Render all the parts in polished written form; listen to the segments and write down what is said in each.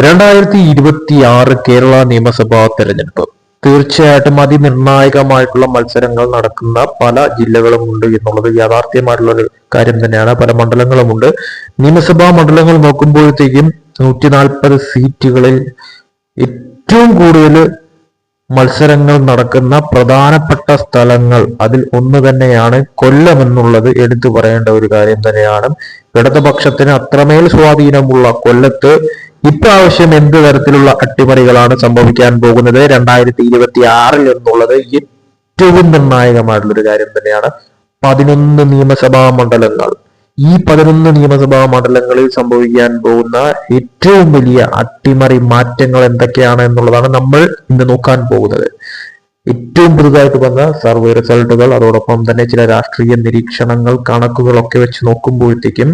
2026 കേരള നിയമസഭാ തെരഞ്ഞെടുപ്പ് തീർച്ചയായിട്ടും അതിനിർണായകമായിട്ടുള്ള മത്സരങ്ങൾ നടക്കുന്ന പല ജില്ലകളുമുണ്ട് എന്നുള്ളത് യാഥാർത്ഥ്യമായിട്ടുള്ള ഒരു കാര്യം തന്നെയാണ്. പല മണ്ഡലങ്ങളുമുണ്ട്. നിയമസഭാ മണ്ഡലങ്ങൾ നോക്കുമ്പോഴത്തേക്കും 140 സീറ്റുകളിൽ ഏറ്റവും കൂടുതൽ മത്സരങ്ങൾ നടക്കുന്ന പ്രധാനപ്പെട്ട സ്ഥലങ്ങൾ അതിൽ ഒന്ന് തന്നെയാണ് കൊല്ലം എന്നുള്ളത് എടുത്തു പറയേണ്ട ഒരു കാര്യം തന്നെയാണ്. ഇടതുപക്ഷത്തിന് അത്രമേൽ സ്വാധീനമുള്ള കൊല്ലത്ത് ഇപ്രാവശ്യം എന്ത് തരത്തിലുള്ള അട്ടിമറികളാണ് സംഭവിക്കാൻ പോകുന്നത് 2026 എന്നുള്ളത് ഏറ്റവും നിർണായകമായിട്ടുള്ള ഒരു കാര്യം തന്നെയാണ്. 11 നിയമസഭാ മണ്ഡലങ്ങൾ, ഈ 11 നിയമസഭാ മണ്ഡലങ്ങളിൽ സംഭവിക്കാൻ പോകുന്ന ഏറ്റവും വലിയ അട്ടിമറി മാറ്റങ്ങൾ എന്തൊക്കെയാണ് എന്നുള്ളതാണ് നമ്മൾ ഇന്ന് നോക്കാൻ പോകുന്നത്. ഏറ്റവും പുതുതായിട്ട് വന്ന സർവേ റിസൾട്ടുകൾ, അതോടൊപ്പം തന്നെ ചില രാഷ്ട്രീയ നിരീക്ഷണങ്ങൾ, കണക്കുകളൊക്കെ വെച്ച് നോക്കുമ്പോഴത്തേക്കും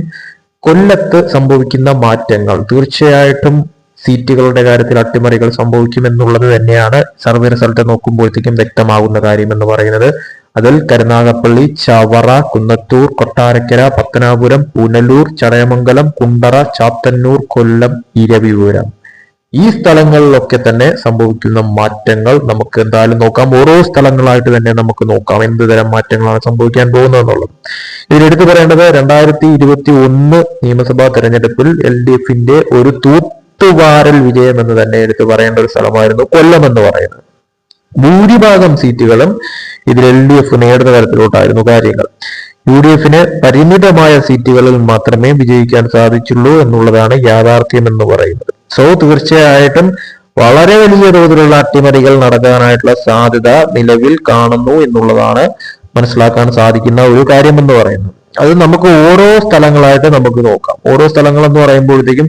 കൊല്ലത്ത് സംഭവിക്കുന്ന മാറ്റങ്ങൾ തീർച്ചയായിട്ടും സീറ്റുകളുടെ കാര്യത്തിൽ അട്ടിമറികൾ സംഭവിക്കുമെന്നുള്ളത് തന്നെയാണ് സർവേ റിസൾട്ട് നോക്കുമ്പോഴത്തേക്കും വ്യക്തമാകുന്ന കാര്യം എന്ന് പറയുന്നത്. അതിൽ കരുനാഗപ്പള്ളി, ചവറ, കുന്നത്തൂർ, കൊട്ടാരക്കര, പത്തനാപുരം, പുനലൂർ, ചടയമംഗലം, കുണ്ടറ, ചാത്തന്നൂർ, കൊല്ലം, ഇരവിപുരം, ഈ സ്ഥലങ്ങളിലൊക്കെ തന്നെ സംഭവിക്കുന്ന മാറ്റങ്ങൾ നമുക്ക് എന്തായാലും നോക്കാം. ഓരോ സ്ഥലങ്ങളായിട്ട് തന്നെ നമുക്ക് നോക്കാം എന്ത് തരം മാറ്റങ്ങളാണ് സംഭവിക്കാൻ പോകുന്നത് എന്നുള്ളത്. ഇതിലെടുത്തു പറയേണ്ടത് 2021 നിയമസഭാ തെരഞ്ഞെടുപ്പിൽ LDFന്റെ ഒരു തൂത്തുവാരൽ വിജയം എന്ന് തന്നെ എടുത്തു പറയേണ്ട ഒരു സ്ഥലമായിരുന്നു കൊല്ലം എന്ന് പറയുന്നത്. ഭൂരിഭാഗം സീറ്റുകളും ഇതിൽ LDF നേടുന്ന തരത്തിലോട്ടായിരുന്നു കാര്യങ്ങൾ. UDFന് പരിമിതമായ സീറ്റുകളിൽ മാത്രമേ വിജയിക്കാൻ സാധിച്ചുള്ളൂ എന്നുള്ളതാണ് യാഥാർത്ഥ്യം എന്ന് പറയുന്നത്. സോ തീർച്ചയായിട്ടും വളരെ വലിയ തോതിലുള്ള അട്ടിമറികൾ നടക്കാനായിട്ടുള്ള സാധ്യത നിലവിൽ കാണുന്നു എന്നുള്ളതാണ് മനസ്സിലാക്കാൻ സാധിക്കുന്ന ഒരു കാര്യം എന്ന് പറയുന്നത്. അത് നമുക്ക് ഓരോ സ്ഥലങ്ങളായിട്ട് നമുക്ക് നോക്കാം. ഓരോ സ്ഥലങ്ങൾ എന്ന് പറയുമ്പോഴത്തേക്കും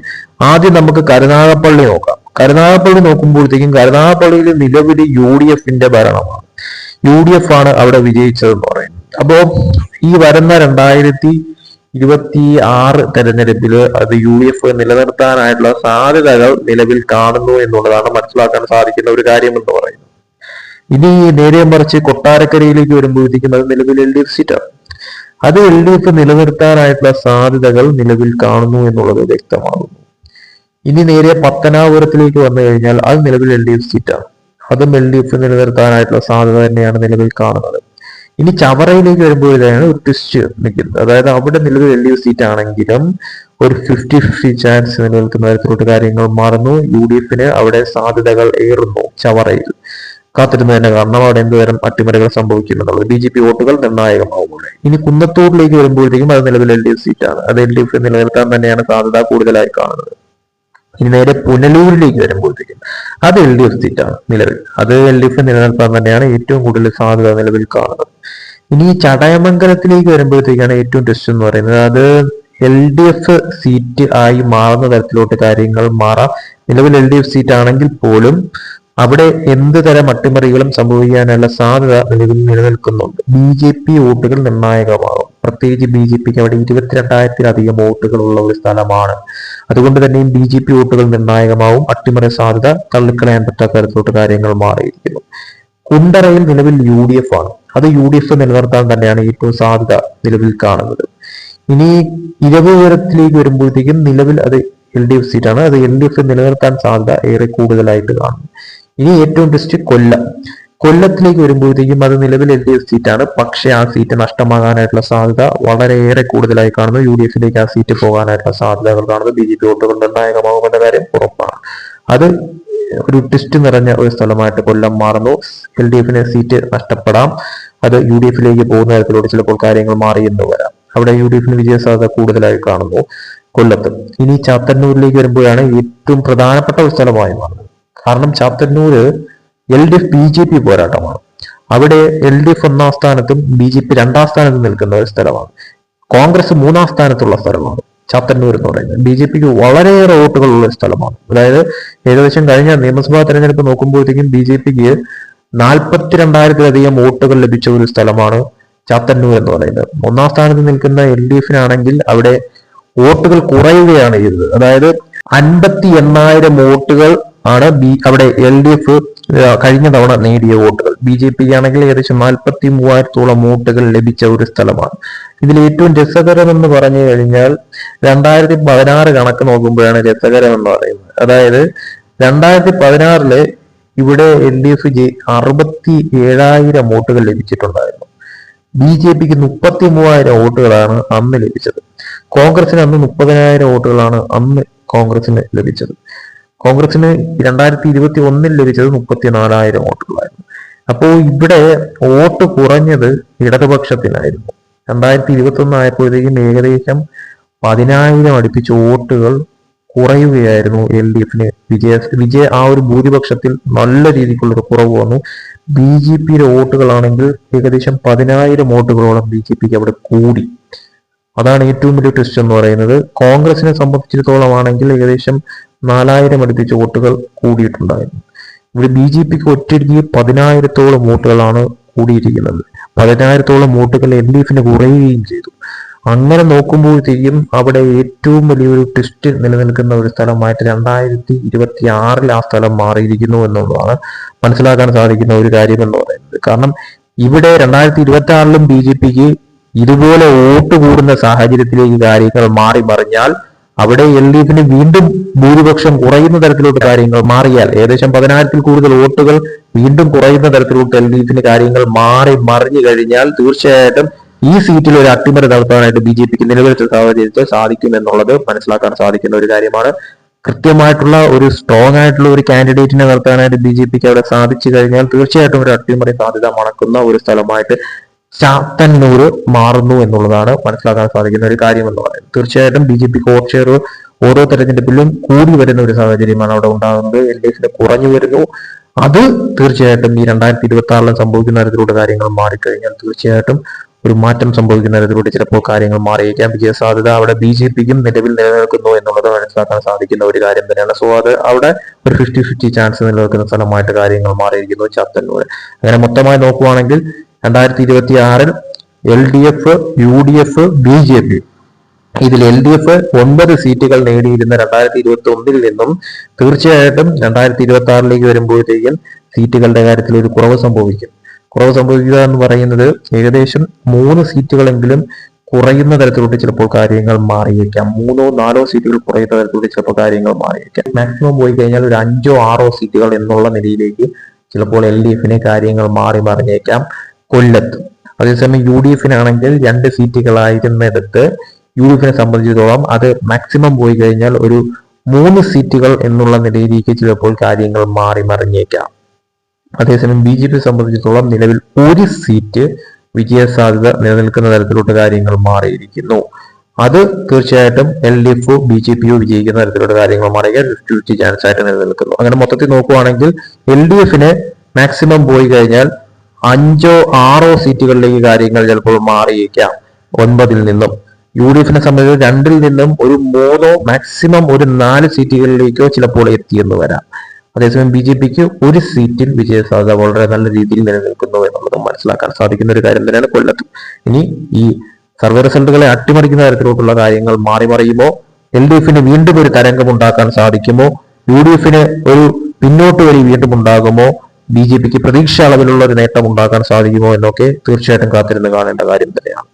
ആദ്യം നമുക്ക് കരുനാഗപ്പള്ളി നോക്കാം. കരുനാഗപ്പള്ളി നോക്കുമ്പോഴത്തേക്കും കരുനാഗപ്പള്ളിയിൽ നിലവിൽ UDFന്റെ ഭരണമാണ്. UDF ആണ് അവിടെ വിജയിച്ചതെന്ന് പറയുന്നത്. അപ്പോ ഈ വരുന്ന 2026 തെരഞ്ഞെടുപ്പില് അത് UDF നിലനിർത്താനായിട്ടുള്ള സാധ്യതകൾ നിലവിൽ കാണുന്നു എന്നുള്ളതാണ് മനസ്സിലാക്കാൻ സാധിക്കുന്ന ഒരു കാര്യം എന്ന് പറയുന്നത്. ഇനി നേരെ മറിച്ച് കൊട്ടാരക്കരയിലേക്ക് വരുമ്പോഴത്തേക്കും അത് നിലവിൽ LDF സീറ്റാണ്. അത് LDF നിലനിർത്താനായിട്ടുള്ള സാധ്യതകൾ നിലവിൽ കാണുന്നു എന്നുള്ളത് വ്യക്തമാകുന്നു. ഇനി നേരെ പത്തനാപുരത്തിലേക്ക് വന്നു കഴിഞ്ഞാൽ അത് നിലവിൽ LDF സീറ്റാണ്. അതും LDF നിലനിർത്താനായിട്ടുള്ള സാധ്യത തന്നെയാണ് നിലവിൽ കാണുന്നത്. ഇനി ചവറയിലേക്ക് വരുമ്പോഴാണ് ഒരു ട്വിസ്റ്റ് നിൽക്കുന്നത്. അതായത് അവിടെ നിലവിൽ LDF സീറ്റ് ആണെങ്കിലും ഒരു 50-50 ചാൻസ് നിലനിൽക്കുന്ന തരത്തിലോട്ട് കാര്യങ്ങൾ മാറുന്നു. UDFന് അവിടെ സാധ്യതകൾ ഏറുന്നു. ചവറയിൽ കാത്തിരുന്ന് തന്നെ കാരണം അവിടെ എന്തുതരം അട്ടിമറികൾ സംഭവിക്കുമെന്നുള്ളത്. BJP വോട്ടുകൾ നിർണായകമാവുമ്പോൾ. ഇനി കുന്നത്തൂരിലേക്ക് വരുമ്പോഴത്തേക്കും അത് നിലവിൽ LDF സീറ്റാണ്. അത് LDF നിലനിർത്താൻ തന്നെയാണ് സാധ്യത കൂടുതലായി കാണുന്നത്. ഇനി നേരെ പുനലൂരിലേക്ക് വരുമ്പോഴത്തേക്കും അത് LDF സീറ്റാണ് നിലവിൽ. അത് LDF നിലനിർത്താൻ തന്നെയാണ് ഏറ്റവും കൂടുതൽ സാധ്യത നിലവിൽ കാണുന്നത്. ഇനി ചടയമംഗലത്തിലേക്ക് വരുമ്പോഴത്തേക്കാണ് ഏറ്റവും ടെസ്റ്റ് എന്ന് പറയുന്നത്. അത് LDF സീറ്റ് ആയി മാറുന്ന തരത്തിലോട്ട് കാര്യങ്ങൾ മാറാം. നിലവിൽ LDF സീറ്റ് ആണെങ്കിൽ പോലും അവിടെ എന്ത് തരം അട്ടിമറികളും സംഭവിക്കാനുള്ള സാധ്യത നിലവിൽ നിലനിൽക്കുന്നുണ്ട്. BJP വോട്ടുകൾ നിർണായകമാകും. പ്രത്യേകിച്ച് BJPക്ക് അവിടെ 22,000-ലധികം വോട്ടുകൾ ഉള്ള ഒരു സ്ഥലമാണ്. അതുകൊണ്ട് തന്നെയും BJP വോട്ടുകൾ നിർണായകമാവും. അട്ടിമറി സാധ്യത തള്ളിക്കളയാൻ പറ്റാത്ത തരത്തിലോട്ട് കാര്യങ്ങൾ മാറിയിരിക്കുന്നു. കുണ്ടറയിൽ നിലവിൽ UDF ആണ്. അത് UDF നിലനിർത്താൻ തന്നെയാണ് ഏറ്റവും സാധ്യത നിലവിൽ കാണുന്നത്. ഇനി ഇരവിപുരത്തിലേക്ക് വരുമ്പോഴത്തേക്കും നിലവിൽ അത് LDF സീറ്റാണ്. അത് LDF നിലനിർത്താൻ സാധ്യത ഏറെ കൂടുതലായിട്ട് കാണുന്നു. ഇനി ഏറ്റവും ടെസ്റ്റ് കൊല്ലത്തിലേക്ക് വരുമ്പോഴത്തേക്കും അത് നിലവിൽ LDF സീറ്റാണ്. പക്ഷെ ആ സീറ്റ് നഷ്ടമാകാനായിട്ടുള്ള സാധ്യത വളരെയേറെ കൂടുതലായി കാണുന്നു. UDFിലേക്ക് ആ സീറ്റ് പോകാനായിട്ടുള്ള സാധ്യതകൾ കാണുന്നു. BJP വോട്ടുകൾ നിർണായകമാകുമെന്ന കാര്യം ഉറപ്പാണ്. അത് ഒരു ട്വിസ്റ്റ് നിറഞ്ഞ ഒരു സ്ഥലമായിട്ട് കൊല്ലം മാറുന്നു. LDFന് സീറ്റ് നഷ്ടപ്പെടാം. അത് UDFിലേക്ക് പോകുന്ന തരത്തിലൂടെ ചിലപ്പോൾ കാര്യങ്ങൾ മാറി എന്ന് വരാം. അവിടെ UDFിന് വിജയ സാധ്യത കൂടുതലായി കാണുന്നു കൊല്ലത്ത്. ഇനി ചാത്തന്നൂരിലേക്ക് വരുമ്പോഴാണ് ഏറ്റവും പ്രധാനപ്പെട്ട ഒരു സ്ഥലമായി മാറുന്നത്. കാരണം ചാത്തന്നൂര് LDF BJP പോരാട്ടമാണ്. അവിടെ LDF 1-ാം സ്ഥാനത്തും BJP 2-ാം സ്ഥാനത്തും നിൽക്കുന്ന ഒരു സ്ഥലമാണ്. കോൺഗ്രസ് 3-ാം സ്ഥാനത്തുള്ള സ്ഥലമാണ് ചാത്തന്നൂർ എന്ന് പറയുന്നത്. BJPക്ക് വളരെയേറെ വോട്ടുകൾ ഉള്ള സ്ഥലമാണ്. അതായത് ഏകദേശം കഴിഞ്ഞ നിയമസഭാ തെരഞ്ഞെടുപ്പ് നോക്കുമ്പോഴത്തേക്കും BJPക്ക് 42,000-ലധികം വോട്ടുകൾ ലഭിച്ച ഒരു സ്ഥലമാണ് ചാത്തന്നൂർ എന്ന് പറയുന്നത്. 1-ാം സ്ഥാനത്ത് നിൽക്കുന്ന LDFനാണെങ്കിൽ അവിടെ വോട്ടുകൾ കുറയുകയാണ് ചെയ്തത്. അതായത് 58,000 വോട്ടുകൾ ആണ് അവിടെ LDF കഴിഞ്ഞ തവണ നേടിയ വോട്ടുകൾ. BJP ആണെങ്കിൽ ഏകദേശം 43,000-ഓളം വോട്ടുകൾ ലഭിച്ച ഒരു സ്ഥലമാണ്. ഇതിൽ ഏറ്റവും രസകരം എന്ന് പറഞ്ഞു കഴിഞ്ഞാൽ 2016 കണക്ക് നോക്കുമ്പോഴാണ് രസകരം എന്ന് പറയുന്നത്. അതായത് 2016 ഇവിടെ LDF 67,000 വോട്ടുകൾ ലഭിച്ചിട്ടുണ്ടായിരുന്നു. BJPക്ക് 33,000 വോട്ടുകളാണ് അന്ന് ലഭിച്ചത്. കോൺഗ്രസിന് അന്ന് 30,000 വോട്ടുകളാണ് അന്ന് കോൺഗ്രസിന് ലഭിച്ചത്. കോൺഗ്രസിന് 2021 ലഭിച്ചത് 34,000 വോട്ടുകളായിരുന്നു. അപ്പോൾ ഇവിടെ വോട്ട് കുറഞ്ഞത് ഇടതുപക്ഷത്തിനായിരുന്നു. 2021 ആയപ്പോഴത്തേക്കും ഏകദേശം 10,000 അടുപ്പിച്ച് വോട്ടുകൾ കുറയുകയായിരുന്നു LDFന്. ആ ഒരു ഭൂരിപക്ഷത്തിൽ നല്ല രീതിക്കുള്ളൊരു കുറവ് വന്നു. BJPയുടെ വോട്ടുകളാണെങ്കിൽ ഏകദേശം 10,000 വോട്ടുകളോളം BJPക്ക് അവിടെ കൂടി. അതാണ് ഏറ്റവും വലിയ ട്വിസ്റ്റ് എന്ന് പറയുന്നത്. കോൺഗ്രസിനെ സംബന്ധിച്ചിടത്തോളം ആണെങ്കിൽ ഏകദേശം 4,000 അടുപ്പിച്ച് വോട്ടുകൾ കൂടിയിട്ടുണ്ടായിരുന്നു. ഇവിടെ BJPക്ക് ഒറ്റയ്ക്ക് 10,000-ഓളം വോട്ടുകളാണ് കൂടിയിരിക്കുന്നത്. 10,000-ഓളം വോട്ടുകൾ LDFന് കുറയുകയും ചെയ്തു. അങ്ങനെ നോക്കുമ്പോഴത്തേക്കും അവിടെ ഏറ്റവും വലിയൊരു ട്വിസ്റ്റ് നിലനിൽക്കുന്ന ഒരു സ്ഥലമായിട്ട് 2026 ആ സ്ഥലം മാറിയിരിക്കുന്നു എന്നുള്ളതാണ് മനസ്സിലാക്കാൻ സാധിക്കുന്ന ഒരു കാര്യം എന്ന് പറയുന്നത്. കാരണം ഇവിടെ 2026 BJPക്ക് ഇതുപോലെ വോട്ട് കൂടുന്ന സാഹചര്യത്തിലേക്ക് കാര്യങ്ങൾ മാറി മറിഞ്ഞാൽ അവിടെ LDFന് വീണ്ടും ഭൂരിപക്ഷം കുറയുന്ന തരത്തിലോട്ട് കാര്യങ്ങൾ മാറിയാൽ, ഏകദേശം 10,000-ൽ കൂടുതൽ വോട്ടുകൾ വീണ്ടും കുറയുന്ന തരത്തിലോട്ട് LDFന് കാര്യങ്ങൾ മാറി മറിഞ്ഞു കഴിഞ്ഞാൽ തീർച്ചയായിട്ടും ഈ സീറ്റിൽ ഒരു അട്ടിമറി നടത്താനായിട്ട് BJPക്ക് നിലവിലത്തെ സാഹചര്യത്തിൽ സാധിക്കും എന്നുള്ളത് മനസ്സിലാക്കാൻ സാധിക്കുന്ന ഒരു കാര്യമാണ്. കൃത്യമായിട്ടുള്ള ഒരു സ്ട്രോങ് ആയിട്ടുള്ള ഒരു കാൻഡിഡേറ്റിനെ നിർത്താനായിട്ട് BJPക്ക് അവിടെ സാധിച്ചു കഴിഞ്ഞാൽ തീർച്ചയായിട്ടും ഒരു അട്ടിമറി സാധ്യത മണക്കുന്ന ഒരു സ്ഥലമായിട്ട് ചാത്തന്നൂർ മാറുന്നു എന്നുള്ളതാണ് മനസ്സിലാക്കാൻ സാധിക്കുന്ന ഒരു കാര്യം എന്ന് പറയുന്നത്. തീർച്ചയായിട്ടും BJPക്ക് വോട്ട് ഷെയർ ഓരോ തെരഞ്ഞെടുപ്പിലും കൂടി വരുന്ന ഒരു സാഹചര്യമാണ് അവിടെ ഉണ്ടാകുന്നത്. LDFന് കുറഞ്ഞു വരുന്നു. അത് തീർച്ചയായിട്ടും ഈ 2026 സംഭവിക്കുന്ന തരത്തിലുള്ള കാര്യങ്ങൾ മാറിക്കഴിഞ്ഞാൽ തീർച്ചയായിട്ടും ഒരു മാറ്റം സംഭവിക്കുന്ന തരത്തിലൂടെ ചിലപ്പോൾ കാര്യങ്ങൾ മാറിയേക്കാം. വിജയ സാധ്യത അവിടെ BJPക്കും നിലവിൽ നിലനിൽക്കുന്നു എന്നുള്ളത് മനസ്സിലാക്കാൻ സാധിക്കുന്ന ഒരു കാര്യം തന്നെയാണ്. സോ അത് അവിടെ ഒരു 50-50 ചാൻസ് നിലനിൽക്കുന്ന സ്ഥലമായിട്ട് കാര്യങ്ങൾ മാറിയിരിക്കുന്നു ചാത്തന്നൂർ. അങ്ങനെ മൊത്തമായി നോക്കുവാണെങ്കിൽ 2026 LDF, UDF, BJP ഇതിൽ LDF 9 സീറ്റുകൾ നേടിയിരുന്ന 2021 നിന്നും തീർച്ചയായിട്ടും 2026 വരുമ്പോഴത്തേക്കും സീറ്റുകളുടെ കാര്യത്തിൽ ഒരു കുറവ് സംഭവിക്കും. കുറവ് സംഭവിക്കുക എന്ന് പറയുന്നത് ഏകദേശം 3 സീറ്റുകളെങ്കിലും കുറയുന്ന തരത്തിലോട്ട് ചിലപ്പോൾ കാര്യങ്ങൾ മാറിയേക്കാം. 3-4 സീറ്റുകൾ കുറയുന്ന തരത്തിലോട്ട് ചിലപ്പോൾ കാര്യങ്ങൾ മാറിയേക്കാം. മാക്സിമം പോയി കഴിഞ്ഞാൽ ഒരു 5-6 സീറ്റുകൾ എന്നുള്ള നിലയിലേക്ക് ചിലപ്പോൾ LDFന് കാര്യങ്ങൾ മാറി മറിഞ്ഞേക്കാം കൊല്ലത്ത്. അതേസമയം UDFനാണെങ്കിൽ 2 സീറ്റുകളായിരുന്നിടത്ത് UDFനെ സംബന്ധിച്ചിടത്തോളം അത് മാക്സിമം പോയി കഴിഞ്ഞാൽ ഒരു 3 സീറ്റുകൾ എന്നുള്ള നിലയിലേക്ക് ചിലപ്പോൾ കാര്യങ്ങൾ മാറി മറിഞ്ഞേക്കാം. അതേസമയം BJP സംബന്ധിച്ചിടത്തോളം നിലവിൽ 1 സീറ്റ് വിജയ സാധ്യത നിലനിൽക്കുന്ന തരത്തിലോട്ട് കാര്യങ്ങൾ മാറിയിരിക്കുന്നു. അത് തീർച്ചയായിട്ടും LDF BJP വിജയിക്കുന്ന തരത്തിലുള്ള കാര്യങ്ങൾ മാറിയാൽ 50-50 ചാൻസ് ആയിട്ട് നിലനിൽക്കുന്നു. അങ്ങനെ മൊത്തത്തിൽ നോക്കുവാണെങ്കിൽ LDFന് മാക്സിമം പോയി കഴിഞ്ഞാൽ 5-6 സീറ്റുകളിലേക്ക് കാര്യങ്ങൾ ചിലപ്പോൾ മാറിയേക്കാം 9-ൽ നിന്നും. UDFനെ സംബന്ധിച്ച് 2-ൽ നിന്നും ഒരു 3 മാക്സിമം ഒരു 4 സീറ്റുകളിലേക്കോ ചിലപ്പോൾ എത്തിയെന്ന് വരാം. അതേസമയം BJPക്ക് 1 സീറ്റിൽ വിജയ സാധ്യത വളരെ നല്ല രീതിയിൽ നിലനിൽക്കുന്നു എന്നുള്ളത് മനസ്സിലാക്കാൻ സാധിക്കുന്ന ഒരു കാര്യം തന്നെയാണ് കൊല്ലത്തും. ഇനി ഈ സർവേ റിസൾട്ടുകളെ അട്ടിമറിക്കുന്ന തരത്തിലോട്ടുള്ള കാര്യങ്ങൾ മാറി മറിയുമോ, LDFന് വീണ്ടും ഒരു തരംഗം ഉണ്ടാക്കാൻ സാധിക്കുമോ, UDFന് ഒരു പിന്നോട്ട് വരി വീണ്ടും ഉണ്ടാകുമോ, BJPക്ക് പ്രതീക്ഷ അളവിലുള്ള ഒരു നേട്ടം ഉണ്ടാക്കാൻ സാധിക്കുമോ എന്നൊക്കെ തീർച്ചയായിട്ടും കാത്തിരുന്ന് കാണേണ്ട കാര്യം തന്നെയാണ്.